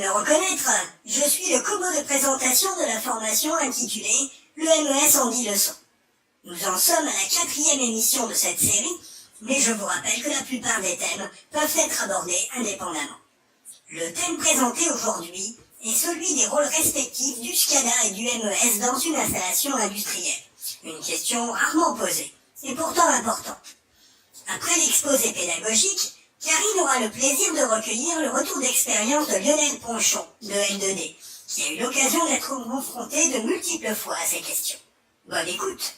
me reconnaître, je suis le combo de présentation de la formation intitulée « Le MES en 10 leçons ». Nous en sommes à la 4e émission de cette série, mais je vous rappelle que la plupart des thèmes peuvent être abordés indépendamment. Le thème présenté aujourd'hui est celui des rôles respectifs du SCADA et du MES dans une installation industrielle. Une question rarement posée, et pourtant importante. Après l'exposé pédagogique, Karine aura le plaisir de recueillir le retour d'expérience de Lionel Ponchon, de L2D, qui a eu l'occasion d'être confronté de multiples fois à ces questions. Bonne écoute.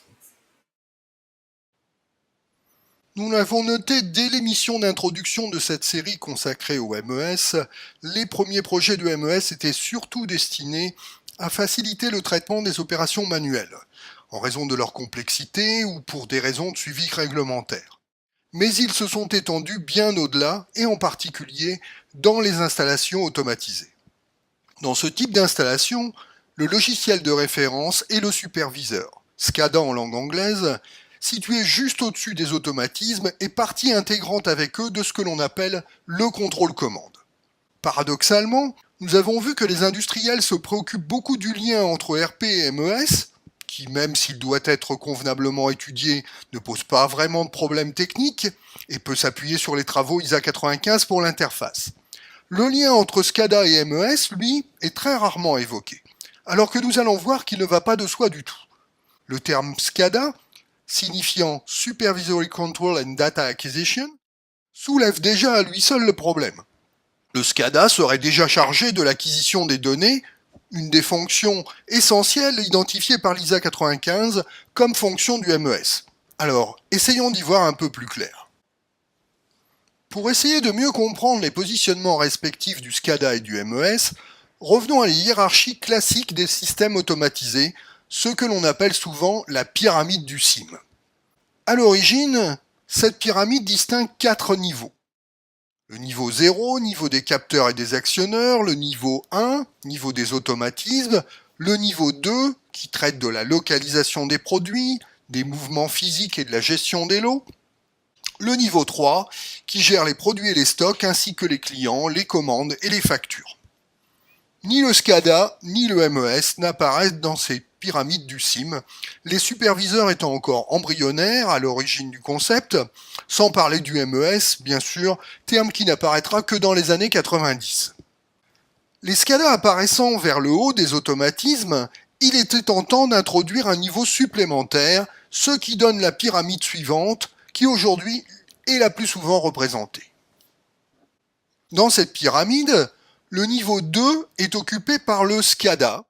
Nous l'avons noté dès l'émission d'introduction de cette série consacrée au MES, les premiers projets de MES étaient surtout destinés à faciliter le traitement des opérations manuelles, en raison de leur complexité ou pour des raisons de suivi réglementaire. Mais ils se sont étendus bien au-delà, et en particulier dans les installations automatisées. Dans ce type d'installation, le logiciel de référence est le superviseur, SCADA en langue anglaise, situé juste au-dessus des automatismes et partie intégrante avec eux de ce que l'on appelle le contrôle-commande. Paradoxalement, nous avons vu que les industriels se préoccupent beaucoup du lien entre RP et MES, qui, même s'il doit être convenablement étudié, ne pose pas vraiment de problème technique et peut s'appuyer sur les travaux ISA 95 pour l'interface. Le lien entre SCADA et MES, lui, est très rarement évoqué, alors que nous allons voir qu'il ne va pas de soi du tout. Le terme SCADA, signifiant Supervisory Control and Data Acquisition, soulève déjà à lui seul le problème. Le SCADA serait déjà chargé de l'acquisition des données, une des fonctions essentielles identifiées par l'ISA 95 comme fonction du MES. Alors, essayons d'y voir un peu plus clair. Pour essayer de mieux comprendre les positionnements respectifs du SCADA et du MES, revenons à la hiérarchie classique des systèmes automatisés, ce que l'on appelle souvent la pyramide du SIM. À l'origine, cette pyramide distingue 4 niveaux. Le niveau 0, niveau des capteurs et des actionneurs, le niveau 1, niveau des automatismes, le niveau 2, qui traite de la localisation des produits, des mouvements physiques et de la gestion des lots, le niveau 3, qui gère les produits et les stocks ainsi que les clients, les commandes et les factures. Ni le SCADA ni le MES n'apparaissent dans ces pyramides du SIM, les superviseurs étant encore embryonnaires à l'origine du concept, sans parler du MES, bien sûr, terme qui n'apparaîtra que dans les années 90. Les SCADA apparaissant vers le haut des automatismes, il était tentant d'introduire un niveau supplémentaire, ce qui donne la pyramide suivante, qui aujourd'hui est la plus souvent représentée. Dans cette pyramide, le niveau 2 est occupé par le SCADA,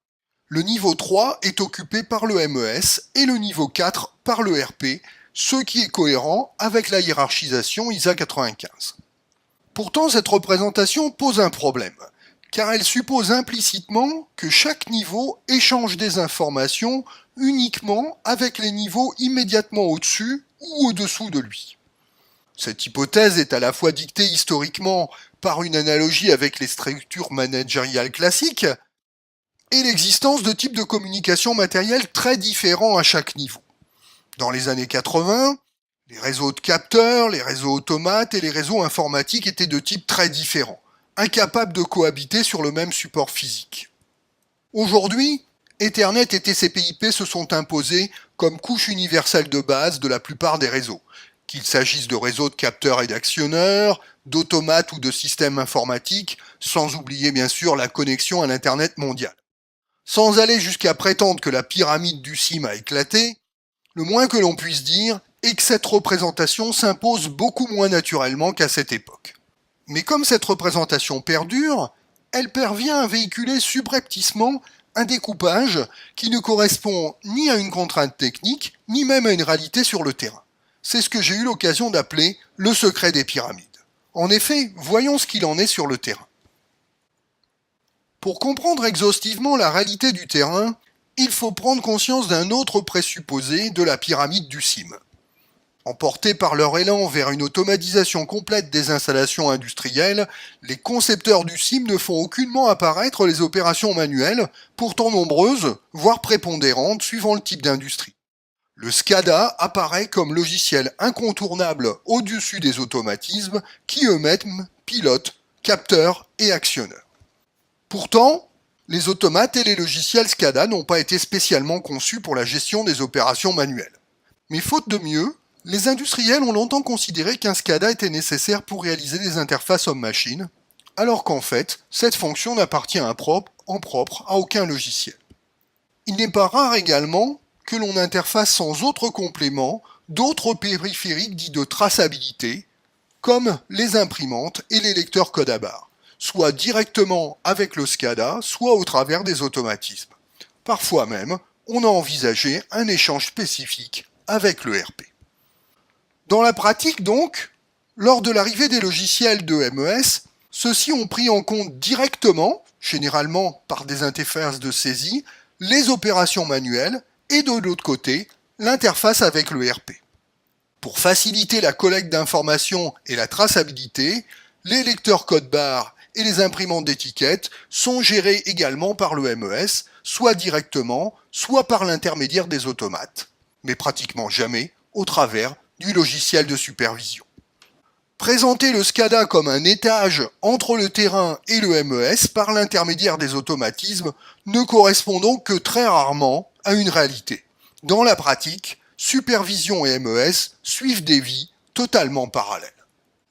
le niveau 3 est occupé par le MES et le niveau 4 par le RP, ce qui est cohérent avec la hiérarchisation ISA 95. Pourtant, cette représentation pose un problème, car elle suppose implicitement que chaque niveau échange des informations uniquement avec les niveaux immédiatement au-dessus ou au-dessous de lui. Cette hypothèse est à la fois dictée historiquement par une analogie avec les structures managériales classiques et l'existence de types de communication matérielle très différents à chaque niveau. Dans les années 80, les réseaux de capteurs, les réseaux automates et les réseaux informatiques étaient de types très différents, incapables de cohabiter sur le même support physique. Aujourd'hui, Ethernet et TCP/IP se sont imposés comme couche universelle de base de la plupart des réseaux, qu'il s'agisse de réseaux de capteurs et d'actionneurs, d'automates ou de systèmes informatiques, sans oublier bien sûr la connexion à l'Internet mondial. Sans aller jusqu'à prétendre que la pyramide du SIM a éclaté, le moins que l'on puisse dire est que cette représentation s'impose beaucoup moins naturellement qu'à cette époque. Mais comme cette représentation perdure, elle parvient à véhiculer subrepticement un découpage qui ne correspond ni à une contrainte technique, ni même à une réalité sur le terrain. C'est ce que j'ai eu l'occasion d'appeler le secret des pyramides. En effet, voyons ce qu'il en est sur le terrain. Pour comprendre exhaustivement la réalité du terrain, il faut prendre conscience d'un autre présupposé de la pyramide du SIM. Emportés par leur élan vers une automatisation complète des installations industrielles, les concepteurs du SIM ne font aucunement apparaître les opérations manuelles, pourtant nombreuses, voire prépondérantes, suivant le type d'industrie. Le SCADA apparaît comme logiciel incontournable au-dessus des automatismes qui eux-mêmes pilotent, capteurs et actionneurs. Pourtant, les automates et les logiciels SCADA n'ont pas été spécialement conçus pour la gestion des opérations manuelles. Mais faute de mieux, les industriels ont longtemps considéré qu'un SCADA était nécessaire pour réaliser des interfaces homme-machine, alors qu'en fait, cette fonction n'appartient en propre à aucun logiciel. Il n'est pas rare également que l'on interface sans autre complément d'autres périphériques dits de traçabilité, comme les imprimantes et les lecteurs code à barre, soit directement avec le SCADA, soit au travers des automatismes. Parfois même, on a envisagé un échange spécifique avec le RP. Dans la pratique donc, lors de l'arrivée des logiciels de MES, ceux-ci ont pris en compte directement, généralement par des interfaces de saisie, les opérations manuelles et de l'autre côté, l'interface avec le RP. Pour faciliter la collecte d'informations et la traçabilité, les lecteurs code barre et les imprimantes d'étiquettes sont gérés également par le MES, soit directement, soit par l'intermédiaire des automates, mais pratiquement jamais au travers du logiciel de supervision. Présenter le SCADA comme un étage entre le terrain et le MES par l'intermédiaire des automatismes ne correspond donc que très rarement à une réalité. Dans la pratique, supervision et MES suivent des vies totalement parallèles.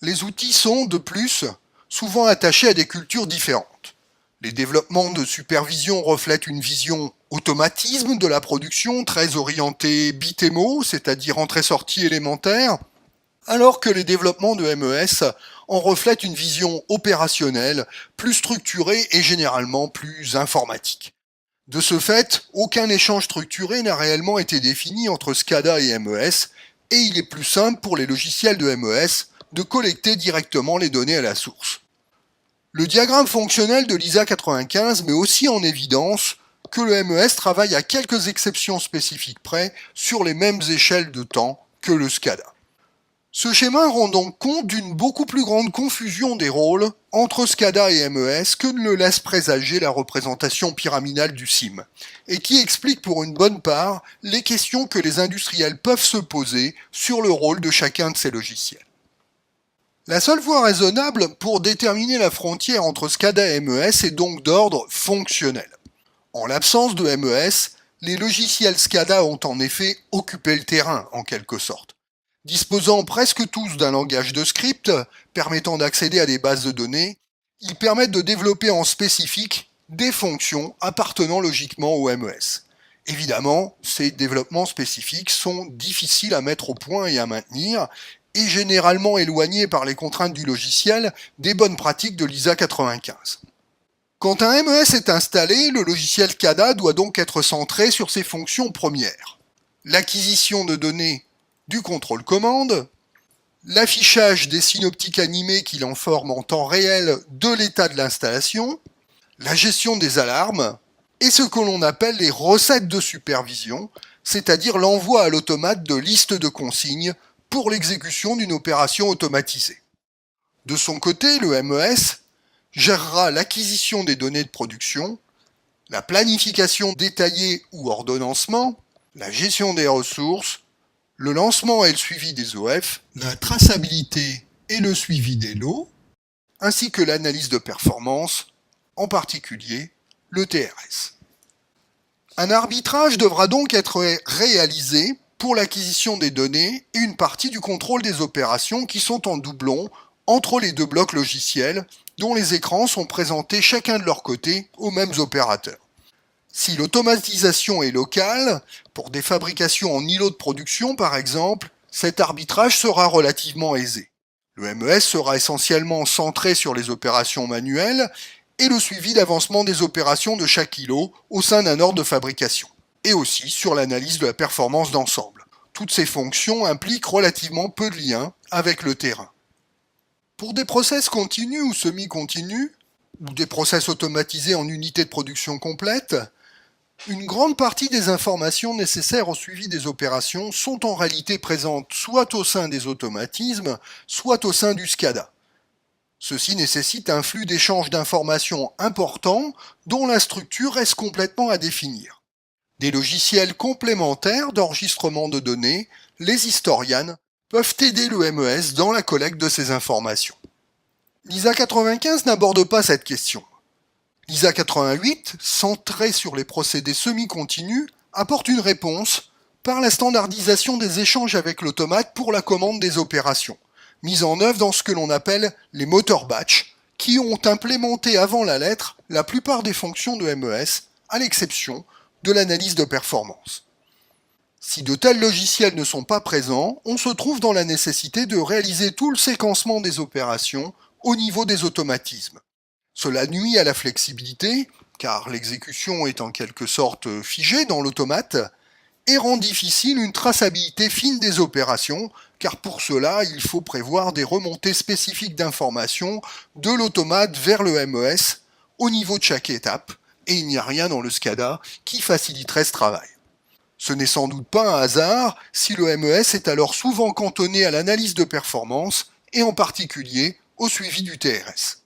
Les outils sont, de plus, souvent attachés à des cultures différentes. Les développements de supervision reflètent une vision automatisme de la production très orientée BITEMO, c'est-à-dire entrée-sortie élémentaire, alors que les développements de MES en reflètent une vision opérationnelle, plus structurée et généralement plus informatique. De ce fait, aucun échange structuré n'a réellement été défini entre SCADA et MES, et il est plus simple pour les logiciels de MES de collecter directement les données à la source. Le diagramme fonctionnel de l'ISA 95 met aussi en évidence que le MES travaille à quelques exceptions spécifiques près sur les mêmes échelles de temps que le SCADA. Ce schéma rend donc compte d'une beaucoup plus grande confusion des rôles entre SCADA et MES que ne le laisse présager la représentation pyramidale du CIM, et qui explique pour une bonne part les questions que les industriels peuvent se poser sur le rôle de chacun de ces logiciels. La seule voie raisonnable pour déterminer la frontière entre SCADA et MES est donc d'ordre fonctionnel. En l'absence de MES, les logiciels SCADA ont en effet occupé le terrain, en quelque sorte. Disposant presque tous d'un langage de script permettant d'accéder à des bases de données, ils permettent de développer en spécifique des fonctions appartenant logiquement au MES. Évidemment, ces développements spécifiques sont difficiles à mettre au point et à maintenir, et généralement éloignés par les contraintes du logiciel des bonnes pratiques de l'ISA 95. Quand un MES est installé, le logiciel SCADA doit donc être centré sur ses fonctions premières. L'acquisition de données du contrôle commande, l'affichage des synoptiques animés qu'il informe en temps réel de l'état de l'installation, la gestion des alarmes, et ce que l'on appelle les recettes de supervision, c'est-à-dire l'envoi à l'automate de listes de consignes pour l'exécution d'une opération automatisée. De son côté, le MES gérera l'acquisition des données de production, la planification détaillée ou ordonnancement, la gestion des ressources, le lancement et le suivi des OF, la traçabilité et le suivi des lots, ainsi que l'analyse de performance, en particulier le TRS. Un arbitrage devra donc être réalisé pour l'acquisition des données et une partie du contrôle des opérations qui sont en doublon entre les deux blocs logiciels dont les écrans sont présentés chacun de leur côté aux mêmes opérateurs. Si l'automatisation est locale, pour des fabrications en îlot de production par exemple, cet arbitrage sera relativement aisé. Le MES sera essentiellement centré sur les opérations manuelles et le suivi d'avancement des opérations de chaque îlot au sein d'un ordre de fabrication, et aussi sur l'analyse de la performance d'ensemble. Toutes ces fonctions impliquent relativement peu de liens avec le terrain. Pour des process continus ou semi-continus, ou des process automatisés en unités de production complète, une grande partie des informations nécessaires au suivi des opérations sont en réalité présentes soit au sein des automatismes, soit au sein du SCADA. Ceci nécessite un flux d'échange d'informations important dont la structure reste complètement à définir. Des logiciels complémentaires d'enregistrement de données, les historians, peuvent aider le MES dans la collecte de ces informations. L'ISA 95 n'aborde pas cette question. L'ISA 88, centrée sur les procédés semi-continus, apporte une réponse par la standardisation des échanges avec l'automate pour la commande des opérations, mise en œuvre dans ce que l'on appelle les moteurs batch, qui ont implémenté avant la lettre la plupart des fonctions de MES, à l'exception de l'analyse de performance. Si de tels logiciels ne sont pas présents, on se trouve dans la nécessité de réaliser tout le séquencement des opérations au niveau des automatismes. Cela nuit à la flexibilité, car l'exécution est en quelque sorte figée dans l'automate, et rend difficile une traçabilité fine des opérations, car pour cela, il faut prévoir des remontées spécifiques d'informations de l'automate vers le MES au niveau de chaque étape, et il n'y a rien dans le SCADA qui faciliterait ce travail. Ce n'est sans doute pas un hasard si le MES est alors souvent cantonné à l'analyse de performance, et en particulier au suivi du TRS.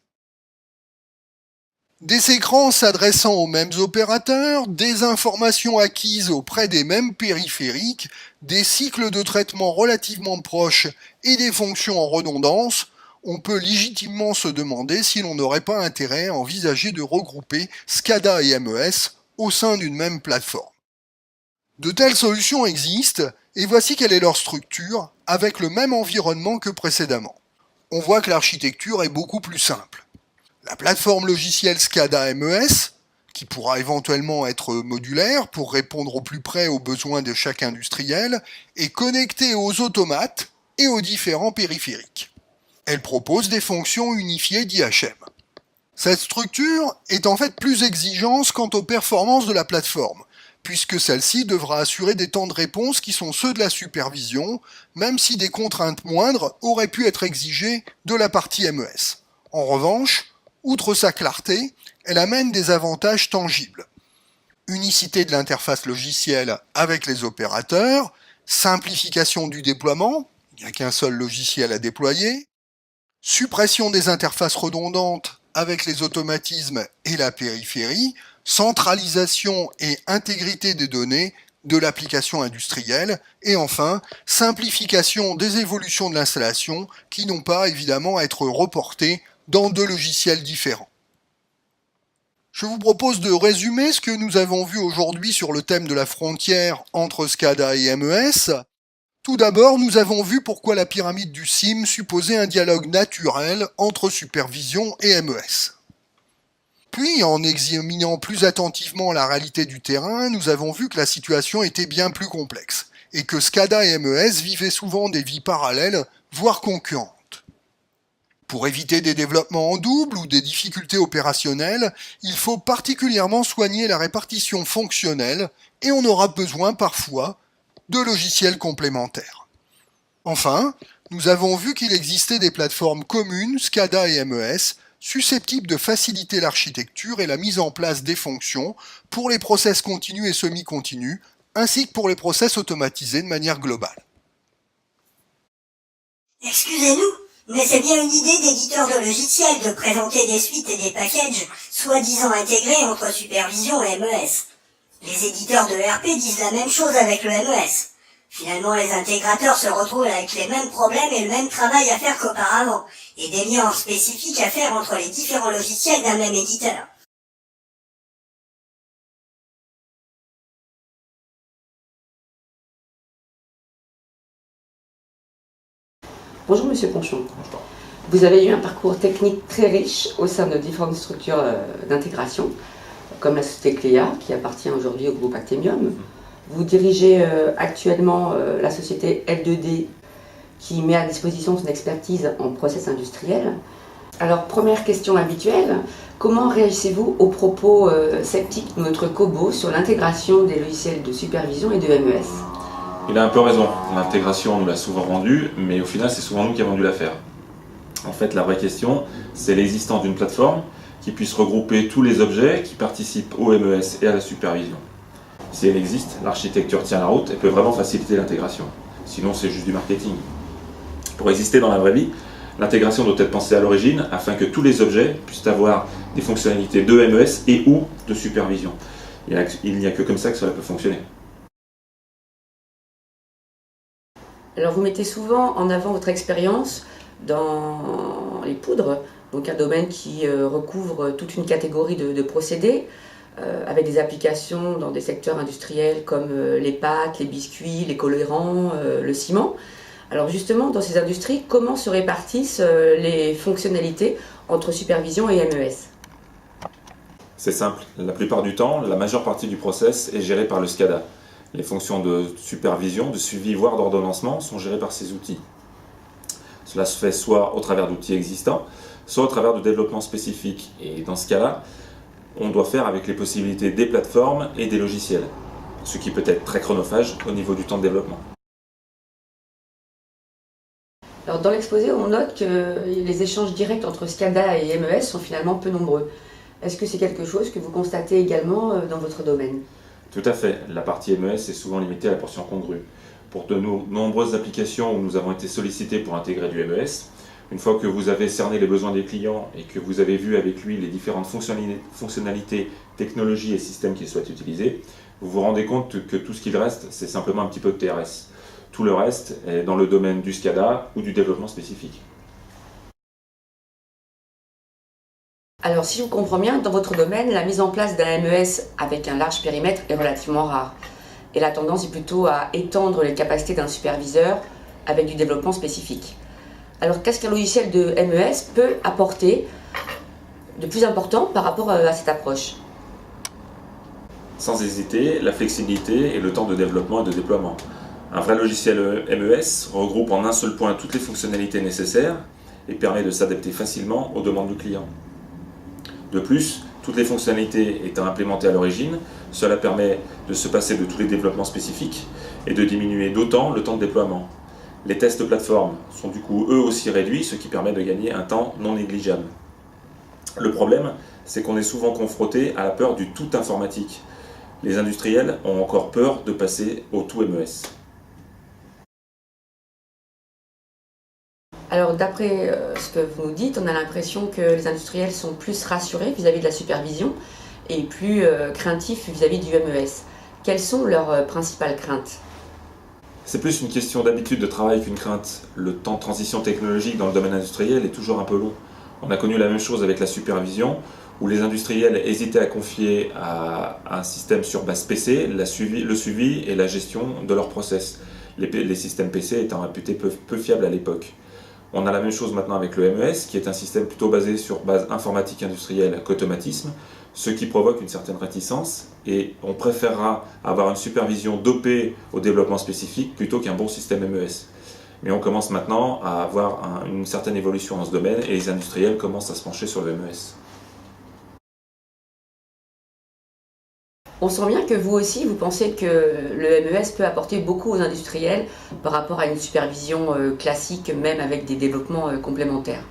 Des écrans s'adressant aux mêmes opérateurs, des informations acquises auprès des mêmes périphériques, des cycles de traitement relativement proches et des fonctions en redondance, on peut légitimement se demander si l'on n'aurait pas intérêt à envisager de regrouper SCADA et MES au sein d'une même plateforme. De telles solutions existent, et voici quelle est leur structure, avec le même environnement que précédemment. On voit que l'architecture est beaucoup plus simple. La plateforme logicielle SCADA MES, qui pourra éventuellement être modulaire pour répondre au plus près aux besoins de chaque industriel, est connectée aux automates et aux différents périphériques. Elle propose des fonctions unifiées d'IHM. Cette structure est en fait plus exigeante quant aux performances de la plateforme, puisque celle-ci devra assurer des temps de réponse qui sont ceux de la supervision, même si des contraintes moindres auraient pu être exigées de la partie MES. En revanche, outre sa clarté, elle amène des avantages tangibles. Unicité de l'interface logicielle avec les opérateurs, simplification du déploiement, il n'y a qu'un seul logiciel à déployer, suppression des interfaces redondantes avec les automatismes et la périphérie, centralisation et intégrité des données de l'application industrielle, et enfin, simplification des évolutions de l'installation qui n'ont pas évidemment à être reportées dans deux logiciels différents. Je vous propose de résumer ce que nous avons vu aujourd'hui sur le thème de la frontière entre SCADA et MES. Tout d'abord, nous avons vu pourquoi la pyramide du CIM supposait un dialogue naturel entre supervision et MES. Puis, en examinant plus attentivement la réalité du terrain, nous avons vu que la situation était bien plus complexe, et que SCADA et MES vivaient souvent des vies parallèles, voire concurrentes. Pour éviter des développements en double ou des difficultés opérationnelles, il faut particulièrement soigner la répartition fonctionnelle et on aura besoin parfois de logiciels complémentaires. Enfin, nous avons vu qu'il existait des plateformes communes, SCADA et MES, susceptibles de faciliter l'architecture et la mise en place des fonctions pour les process continus et semi-continus, ainsi que pour les process automatisés de manière globale. Excusez-nous, mais c'est bien une idée d'éditeur de logiciels de présenter des suites et des packages soi-disant intégrés entre supervision et MES. Les éditeurs de ERP disent la même chose avec le MES. Finalement, les intégrateurs se retrouvent avec les mêmes problèmes et le même travail à faire qu'auparavant, et des liens spécifiques à faire entre les différents logiciels d'un même éditeur. Bonjour Monsieur Ponchon. Vous avez eu un parcours technique très riche au sein de différentes structures d'intégration, comme la société Cléa, qui appartient aujourd'hui au groupe Actemium. Vous dirigez actuellement la société L2D, qui met à disposition son expertise en process industriel. Alors, première question habituelle, comment réagissez-vous aux propos sceptiques de notre Kobo sur l'intégration des logiciels de supervision et de MES ? Il a un peu raison, l'intégration on nous l'a souvent rendue, mais au final c'est souvent nous qui avons dû la faire. En fait la vraie question, c'est l'existence d'une plateforme qui puisse regrouper tous les objets qui participent au MES et à la supervision. Si elle existe, l'architecture tient la route et peut vraiment faciliter l'intégration. Sinon c'est juste du marketing. Pour exister dans la vraie vie, l'intégration doit être pensée à l'origine afin que tous les objets puissent avoir des fonctionnalités de MES et ou de supervision. Il n'y a que comme ça que cela peut fonctionner. Alors vous mettez souvent en avant votre expérience dans les poudres Donc un domaine qui recouvre toute une catégorie de procédés, avec des applications dans des secteurs industriels comme les pâtes, les biscuits, les colorants, le ciment. Alors justement, dans ces industries, comment se répartissent les fonctionnalités entre supervision et MES? C'est simple, la plupart du temps, la majeure partie du process est gérée par le SCADA. Les fonctions de supervision, de suivi, voire d'ordonnancement sont gérées par ces outils. Cela se fait soit au travers d'outils existants, soit au travers de développements spécifiques. Et dans ce cas-là, on doit faire avec les possibilités des plateformes et des logiciels, ce qui peut être très chronophage au niveau du temps de développement. Alors dans l'exposé, on note que les échanges directs entre SCADA et MES sont finalement peu nombreux. Est-ce que c'est quelque chose que vous constatez également dans votre domaine? Tout à fait, la partie MES est souvent limitée à la portion congrue. Pour de nombreuses applications où nous avons été sollicités pour intégrer du MES, une fois que vous avez cerné les besoins des clients et que vous avez vu avec lui les différentes fonctionnalités, technologies et systèmes qu'il souhaite utiliser, vous vous rendez compte que tout ce qu'il reste, c'est simplement un petit peu de TRS. Tout le reste est dans le domaine du SCADA ou du développement spécifique. Alors si je vous comprends bien, dans votre domaine, la mise en place d'un MES avec un large périmètre est relativement rare. Et la tendance est plutôt à étendre les capacités d'un superviseur avec du développement spécifique. Alors qu'est-ce qu'un logiciel de MES peut apporter de plus important par rapport à cette approche? Sans hésiter, la flexibilité et le temps de développement et de déploiement. Un vrai logiciel MES regroupe en un seul point toutes les fonctionnalités nécessaires et permet de s'adapter facilement aux demandes du client. De plus, toutes les fonctionnalités étant implémentées à l'origine, cela permet de se passer de tous les développements spécifiques et de diminuer d'autant le temps de déploiement. Les tests plateformes sont du coup eux aussi réduits, ce qui permet de gagner un temps non négligeable. Le problème, c'est qu'on est souvent confronté à la peur du tout informatique. Les industriels ont encore peur de passer au tout MES. Alors d'après ce que vous nous dites, on a l'impression que les industriels sont plus rassurés vis-à-vis de la supervision et plus craintifs vis-à-vis du MES. Quelles sont leurs principales craintes? C'est plus une question d'habitude de travail qu'une crainte. Le temps de transition technologique dans le domaine industriel est toujours un peu long. On a connu la même chose avec la supervision, où les industriels hésitaient à confier à un système sur base PC le suivi et la gestion de leurs process, les systèmes PC étant réputés peu fiables à l'époque. On a la même chose maintenant avec le MES, qui est un système plutôt basé sur base informatique industrielle qu'automatisme, ce qui provoque une certaine réticence, et on préférera avoir une supervision dopée au développement spécifique plutôt qu'un bon système MES. Mais on commence maintenant à avoir une certaine évolution dans ce domaine, et les industriels commencent à se pencher sur le MES. On sent bien que vous aussi, vous pensez que le MES peut apporter beaucoup aux industriels par rapport à une supervision classique, même avec des développements complémentaires.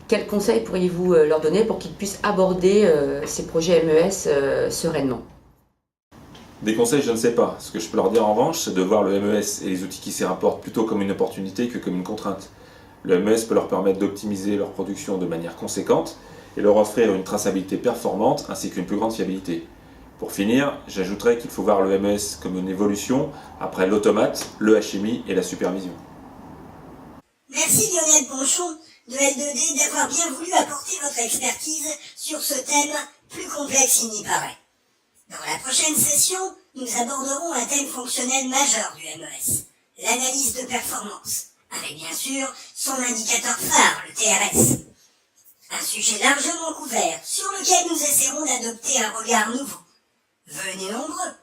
Quels conseils pourriez-vous leur donner pour qu'ils puissent aborder ces projets MES sereinement? Des conseils, je ne sais pas. Ce que je peux leur dire en revanche, c'est de voir le MES et les outils qui s'y rapportent plutôt comme une opportunité que comme une contrainte. Le MES peut leur permettre d'optimiser leur production de manière conséquente et leur offrir une traçabilité performante ainsi qu'une plus grande fiabilité. Pour finir, j'ajouterais qu'il faut voir le MES comme une évolution après l'automate, le HMI et la supervision. Merci Lionel Ponchon de L2D d'avoir bien voulu apporter votre expertise sur ce thème plus complexe qu'il n'y paraît. Dans la prochaine session, nous aborderons un thème fonctionnel majeur du MES, l'analyse de performance, avec bien sûr son indicateur phare, le TRS. Un sujet largement couvert sur lequel nous essaierons d'adopter un regard nouveau. Venez nombreux!